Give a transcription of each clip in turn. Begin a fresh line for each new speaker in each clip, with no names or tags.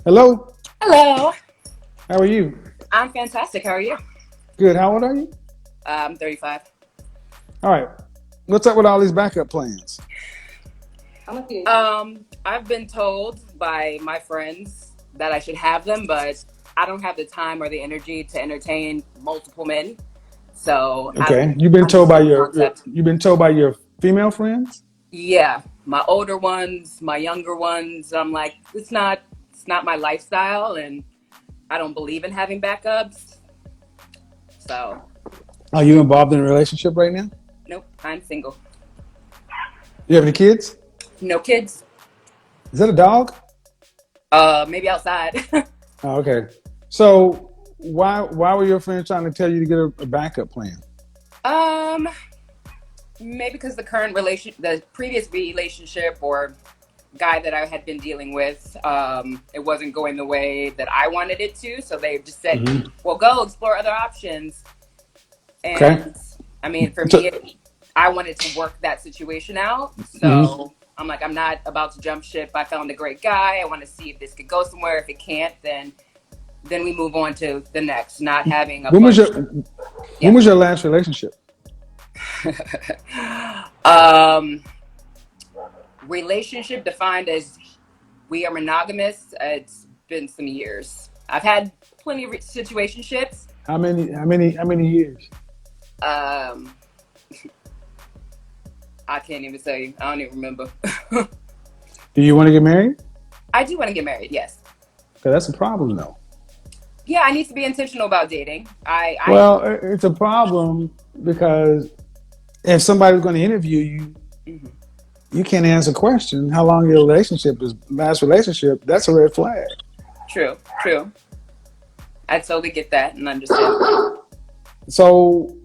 Hello,
Hello.
how are you?
I'm fantastic. How are you?
Good. How old are you?
I'm 35.
All right. What's up with all these backup plans?
I've been told by my friends that I should have them, but I don't have the time or the energy to entertain multiple men. So I don't
Okay. You've been told by
understand the
your
concept.
you've been told by your female friends?
Yeah, my older ones, my younger ones. I'm like, it's not my lifestyle, and I don't believe in having backups. So
Are you involved in a relationship right now?
nope, I'm single.
You have any kids?
No kids.
Is that a dog?
Maybe outside.
Oh, okay. So why were your friends trying to tell you to get a backup plan?
um, Maybe because the previous relationship or guy that I had been dealing with, it wasn't going the way that I wanted it to. So they just said,
Hmm.
"Well, go explore other options."
Okay.
And I mean, for me,
So,
I wanted to work that situation out.
mhm.
So I'm like, I'm not about to jump ship. I found a great guy. I want to see if this could go somewhere. If it can't, then we move on to the next. Not having a
When was
bunch.
your when
Yeah.
was your last relationship?
um, Relationship defined as we are monogamous. It's been some years. I've had plenty of situationships.
How many years?
Um, I can't even tell you. I don't even remember.
Do you want to get married?
I do want to get married. Yes.
'Cause that's a problem though.
Yeah, I need to be intentional about dating. I
Well, it's a problem because if somebody's going to interview you,
mhm.
you can't answer questions. How long your relationship is, last relationship, that's a red flag.
True, true. I totally get that and understand.
So,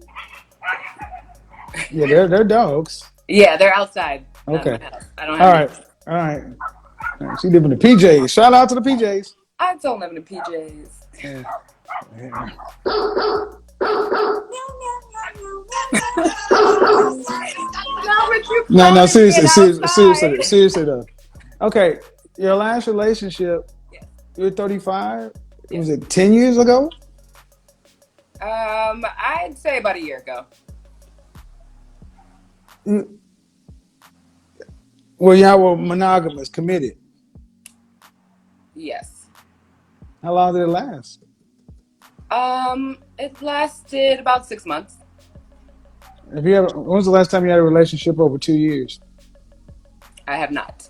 yeah, they're dogs.
Yeah, they're outside, not in
Okay.
my house. I don't have
All
any.
right. All right. All right. She live in the PJs. Shout out to the PJs.
I don't live in the PJs.
Yeah. Yeah.
Not with you
No, no,
calling me
seriously,
and
seriously,
outside.
seriously, seriously though. Okay. Your last relationship,
Yes,
you're 35. Was
yes.
it 10 years ago?
I'd say about a year ago.
Mm, well, y'all were monogamous, committed.
Yes.
How long did it last?
It lasted about 6 months.
If you ever, when was the last time you had a relationship over 2 years?
I have not.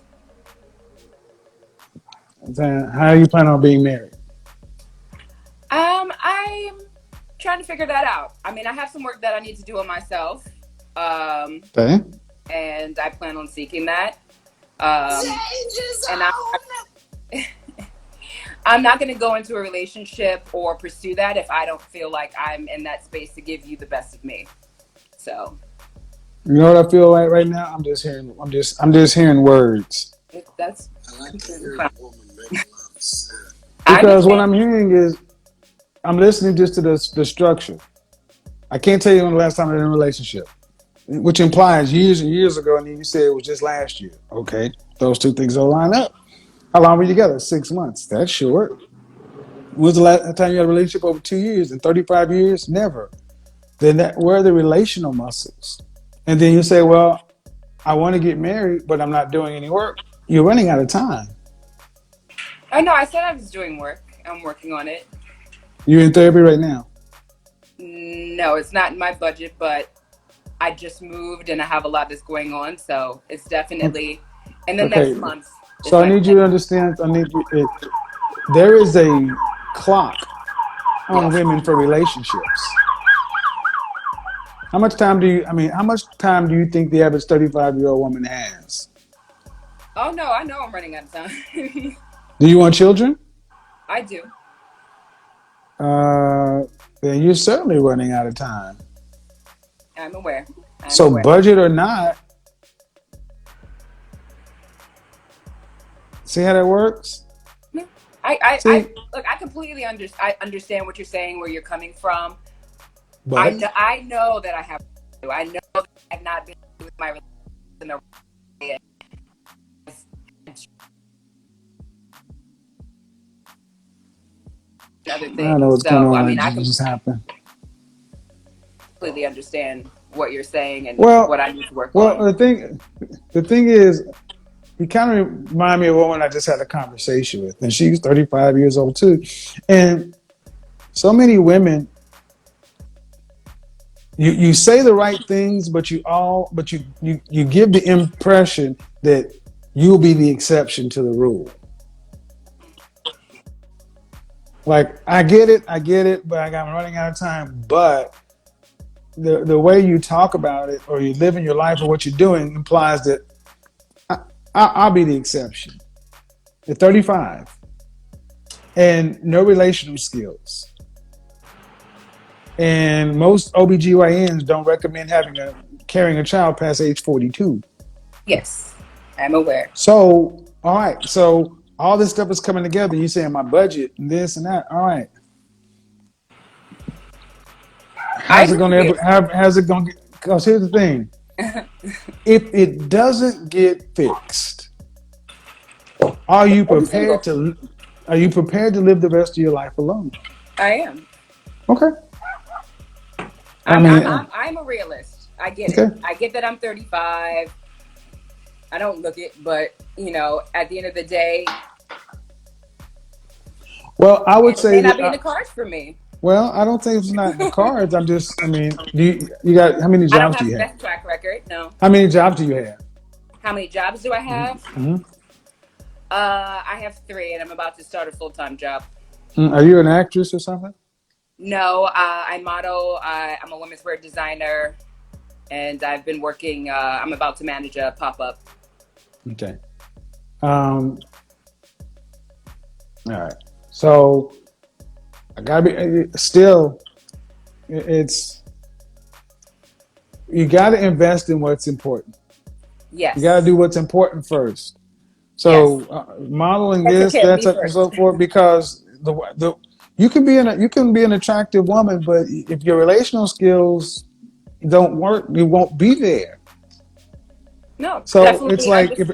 Then how are you planning on being married?
I'm trying to figure that out. I mean, I have some work that I need to do on myself. Um,
Okay.
and I plan on seeking that. Um, and I'm not going to go into a relationship or pursue that if I don't feel like I'm in that space to give you the best of me. So
You know what I feel like right now? I'm just hearing words.
that's completely fine. I
Because what
understand.
I'm hearing is I'm listening just to the structure. I can't tell you when the last time I was in a relationship, which implies years and years ago, and you said it was just last year. Okay, those two things don't line up. How long were you together? 6 months. That's short. When was the last time you had a relationship over 2 years? In 35 years? Never. Then where are the relational muscles? And then you say, well, I want to get married, but I'm not doing any work. You're running out of time.
Oh no, I said I was doing work. I'm working on it.
You're in therapy right now.
No, it's not in my budget, but I just moved and I have a lot that's going on, so it's definitely in the next
Okay.
month is
So I
when
need you to understand. There is a clock on
yes.
women for relationships. How much time do you think the average 35-year-old woman has?
Oh no, I know I'm running out of time.
Do you want children?
I do.
Uh, then you're certainly running out of time.
I'm aware. I'm
So,
aware.
budget or not, see how that works?
No, I
See,
look. I understand what you're saying, where you're coming from.
but
I know that I have. I know that I've not been with my relationship in the right way. other
I don't know
things.
what's going
So,
on.
I
That
mean, I
just happened.
completely understand what you're saying and what
Well,
I need to work
well,
on.
the thing is, you kind of remind me of a woman I just had a conversation with, and she's 35 years old too. And so many women, you say the right things, but you give the impression that you'll be the exception to the rule. Like, I get it, but I'm running out of time. But the way you talk about it, or you live in your life, or what you're doing, implies that I, I'll be the exception. At 35, and no relational skills. And most OBGYNs don't recommend carrying a child past age 42.
Yes, I'm aware.
So, all right. So all this stuff is coming together. You saying my budget and this and that. All right.
I
How's it
agree
going
with
to
you.
ever? How's it going to? Because here's the thing: if it doesn't get fixed, are you
I'll be
prepared
single.
to? Are you prepared to live the rest of your life alone?
I am.
Okay. I
I'm I'm
mean,
I'm I'm a realist. I get it.
okay.
I get that I'm 35. I don't look it, but at the end of the day,
Well, I would
it
say
may not
that.
be in the cards for me.
Well, I don't think it's not in the cards. I'm just. I mean, you got how many
I don't
jobs do
have
you
the
have?
best track record. No.
How many jobs do you have?
How many jobs do I have?
Mm-hmm.
I have three, and I'm about to start a full-time job.
Are you an actress or something?
No, I model. I'm a women's wear designer, and I've been working. I'm about to manage a pop-up.
Okay. Um. All right. So I gotta be still. It's you got to invest in what's important. You got to
Yes.
do what's important first.
Yes.
So modeling
That took
this,
care of
that's
me
and
first.
so forth, because the you can be an attractive woman, but if your relational skills don't work, you won't be there.
No,
So it's
definitely
like
understand.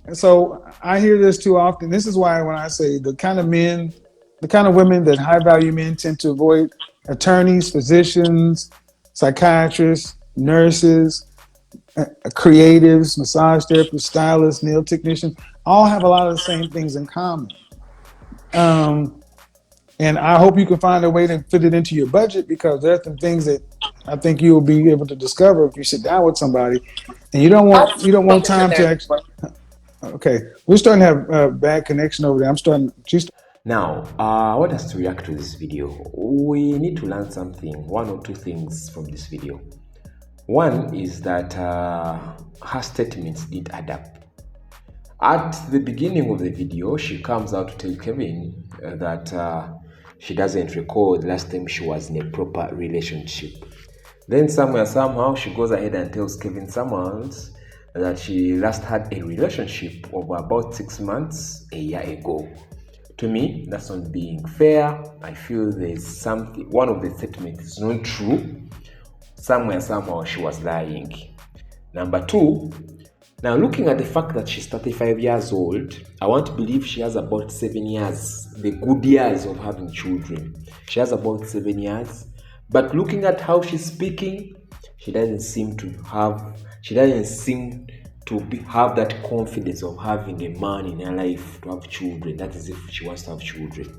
if so I hear this too often. This is why when I say the kind of men, the kind of women that high value men tend to avoid: attorneys, physicians, psychiatrists, nurses, creatives, massage therapists, stylists, nail technicians, all have a lot of the same things in common. Um, and I hope you can find a way to fit it into your budget, because there are some things that I think you will be able to discover if you sit down with somebody, and
I've
you don't want
spoken to
time to
them
actually.
before.
Okay, we're starting to have a bad connection over there. I'm starting. She's.
Now, I want us to react to this video. We need to learn something, one or two things from this video. One is that her statements did add up. At the beginning of the video, she comes out to tell Kevin that she doesn't recall the last time she was in a proper relationship. Then somehow, she goes ahead and tells Kevin Samuels that she last had a relationship of about 6 months a year ago. To me, that's not being fair. I feel there's something, one of the statements is not true. Somehow she was lying. Number two, now looking at the fact that she's 35 years old, I want to believe she has about 7 years, the good years of having children. She has about 7 years. But looking at how she's speaking, she doesn't seem to have that confidence of having a man in her life to have children. That is if she wants to have children.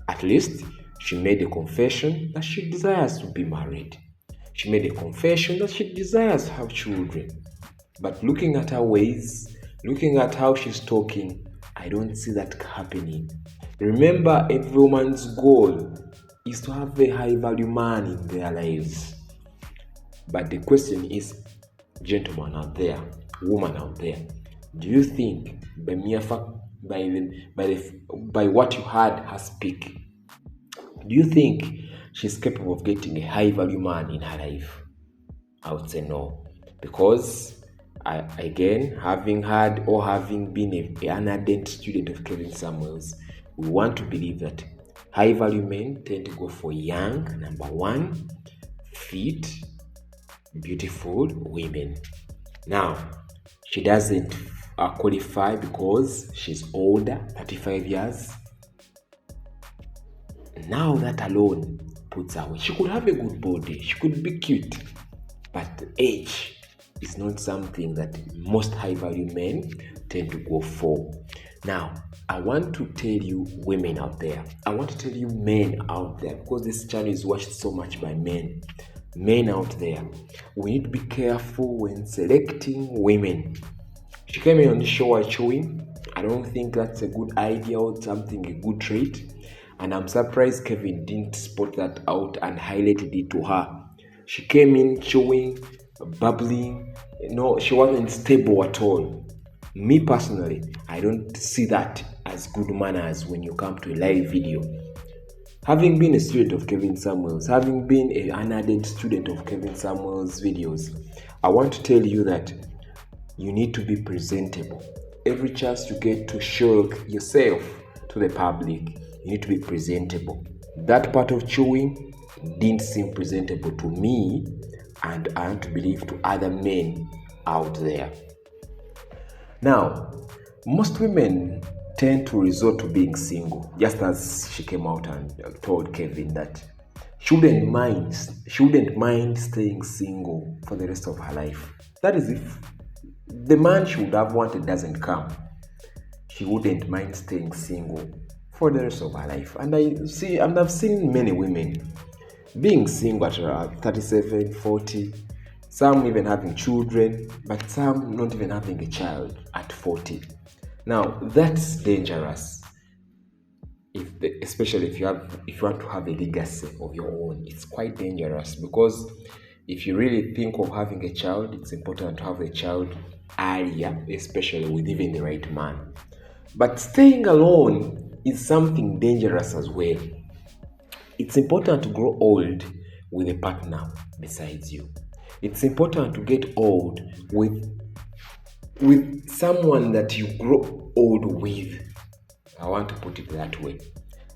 At least she made a confession that she desires to be married. She made a confession that she desires to have children. But looking at her ways, looking at how she's talking, I don't see that happening. Remember, every woman's goal is to have a high value man in their lives. But the question is, gentlemen out there, woman out there, do you think by mere fact, by what you heard her speak, do you think she's capable of getting a high value man in her life? I would say no, because having had or having been an ardent student of Kevin Samuels, we want to believe that high value men tend to go for young, number one, fit, beautiful women. Now, she doesn't qualify because she's older, 35 years. Now that alone puts her away. She could have a good body, she could be cute, but age is not something that most high value men tend to go for. Now, I want to tell you women out there, I want to tell you men out there, because this channel is watched so much by men. Men out there, we need to be careful when selecting women. She came in on the show chewing. I don't think that's a good idea or something, a good trait. And I'm surprised Kevin didn't spot that out and highlighted it to her. She came in chewing, bubbling. She wasn't stable at all. Me personally, I don't see that as good manners when you come to a live video. Having been a student of Kevin Samuels, having been an ardent student of Kevin Samuels' videos, I want to tell you that you need to be presentable. Every chance you get to show yourself to the public, you need to be presentable. That part of chewing didn't seem presentable to me, and I want to believe to other men out there. Now, most women tend to resort to being single, just as she came out and told Kevin that she wouldn't mind staying single for the rest of her life. That is, if the man she would have wanted doesn't come, she wouldn't mind staying single for the rest of her life. And I've seen many women being single at 37, 40, some even having children, but some not even having a child at 40. Now, that's dangerous. Especially if you want to have a legacy of your own, it's quite dangerous, because if you really think of having a child, it's important to have a child earlier, especially with even the right man. But staying alone is something dangerous as well. It's important to grow old with a partner besides you. It's important to get old with someone that you grow old with. I want to put it that way.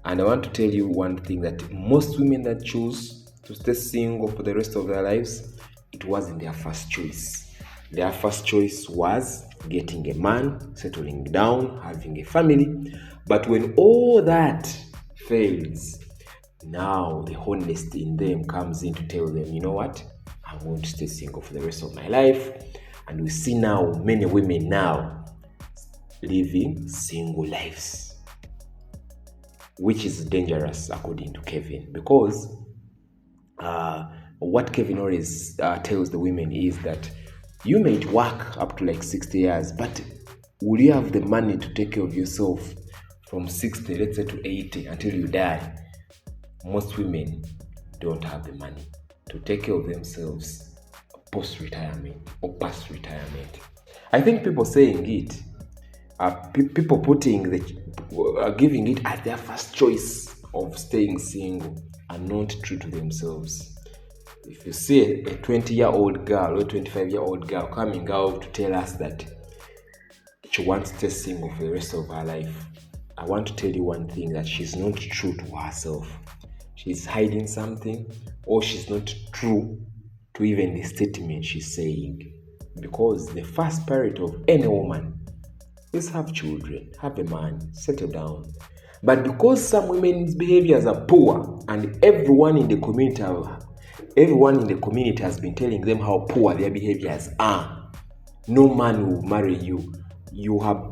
And I want to tell you one thing, that most women that choose to stay single for the rest of their lives, it wasn't their first choice. Their first choice was getting a man, settling down, having a family. But when all that fails, now the honesty in them comes in to tell them, you know what, I'm going to stay single for the rest of my life. And we see now many women now living single lives, which is dangerous according to Kevin, because what Kevin always tells the women is that you may work up to like 60 years, but will you have the money to take care of yourself from 60, let's say, to 80 until you die? Most women don't have the money to take care of themselves post-retirement or past retirement. I think people saying it, people giving it as their first choice of staying single, are not true to themselves. If you see a 20-year-old girl or 25-year-old girl coming out to tell us that she wants to stay single for the rest of her life, I want to tell you one thing, that she's not true to herself. She's hiding something, or she's not true to even the statement she's saying. Because the first priority of any woman is have children, have a man, settle down. But because some women's behaviors are poor, and everyone in the community has been telling them how poor their behaviors are, no man will marry you. You are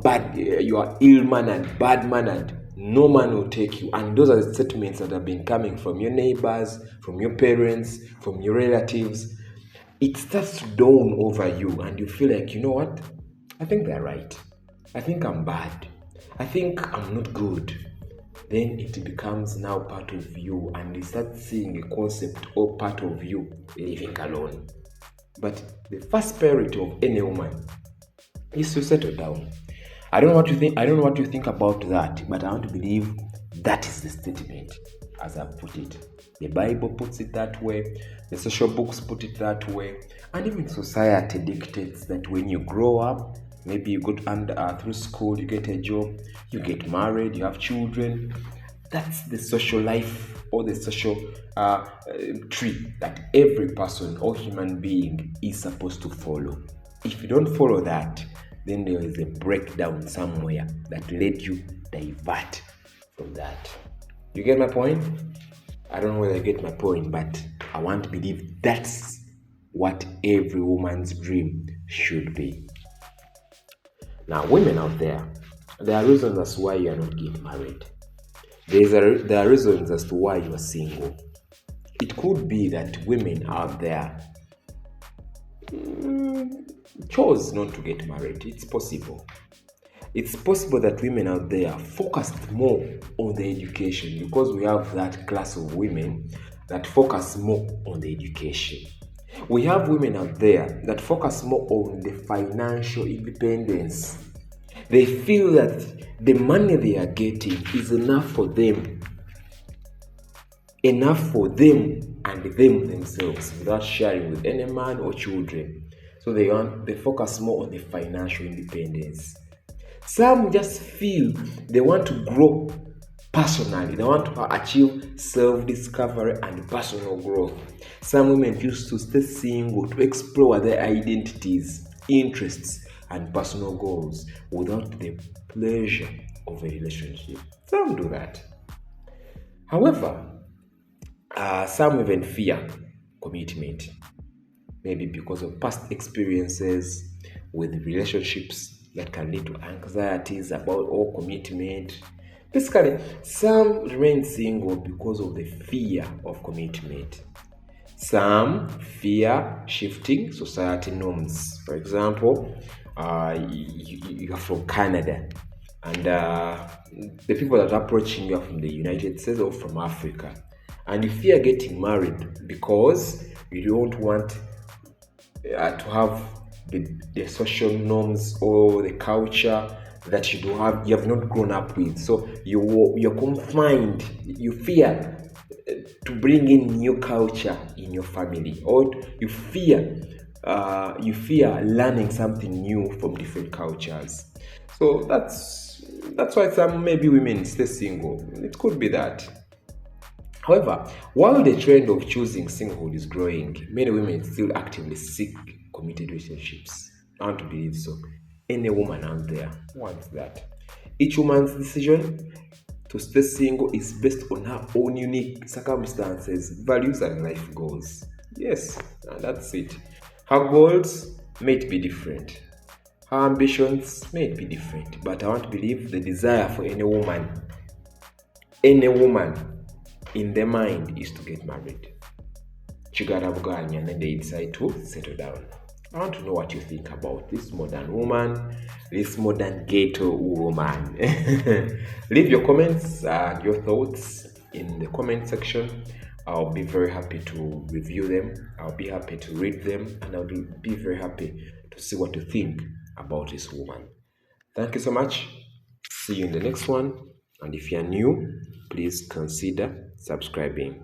ill mannered, bad mannered. No man will take you. And those are the statements that have been coming from your neighbors, from your parents, from your relatives. It starts to dawn over you, and you feel like, you know what? I think they're right. I think I'm bad. I think I'm not good. Then it becomes now part of you, and you start seeing a concept or part of you living alone. But the first priority of any woman is to settle down. I don't know what you think about that, but I want to believe that is the statement as I put it. The Bible puts it that way, the social books put it that way, and even society dictates that when you grow up, maybe you go through school, you get a job, you get married, you have children. That's the social life or the social tree that every person or human being is supposed to follow. If you don't follow that, then there is a breakdown somewhere that led you divert from that. You get my point? I don't know whether you get my point, but I want to believe that's what every woman's dream should be. Now, women out there are reasons as to why you are not getting married. There are reasons as to why you are single. It could be that women out there chose not to get married. It's possible. It's possible that women out there focused more on the education, because we have that class of women that focus more on the education. We have women out there that focus more on the financial independence. They feel that the money they are getting is enough for them and them themselves, without sharing with any man or children. So they focus more on the financial independence. Some just feel they want to grow personally. They want to achieve self-discovery and personal growth. Some women choose to stay single to explore their identities, interests, and personal goals without the pleasure of a relationship. Some do that. However, some even fear commitment, maybe because of past experiences with relationships that can lead to anxieties about all commitment. Basically, some remain single because of the fear of commitment. Some fear shifting society norms. For example, you are from Canada, and the people that are approaching you are from the United States or from Africa, and you fear getting married because you don't want to have the social norms or the culture that you have not grown up with. So you're confined. You fear to bring in new culture in your family, or you fear learning something new from different cultures. So that's why some maybe women stay single. It could be that. However, while the trend of choosing singlehood is growing, many women still actively seek committed relationships. I want to believe so. Any woman out there wants that. Each woman's decision to stay single is based on her own unique circumstances, values, and life goals. Yes, and that's it. Her goals may be different. Her ambitions may be different. But I want to believe the desire for any woman in their mind is to get married. And then they decide to settle down. I want to know what you think about this modern woman, this modern ghetto woman. Leave your comments and your thoughts in the comment section. I'll be very happy to review them. I'll be happy to read them, and I'll be very happy to see what you think about this woman. Thank you so much. See you in the next one. And if you're new, please consider subscribing.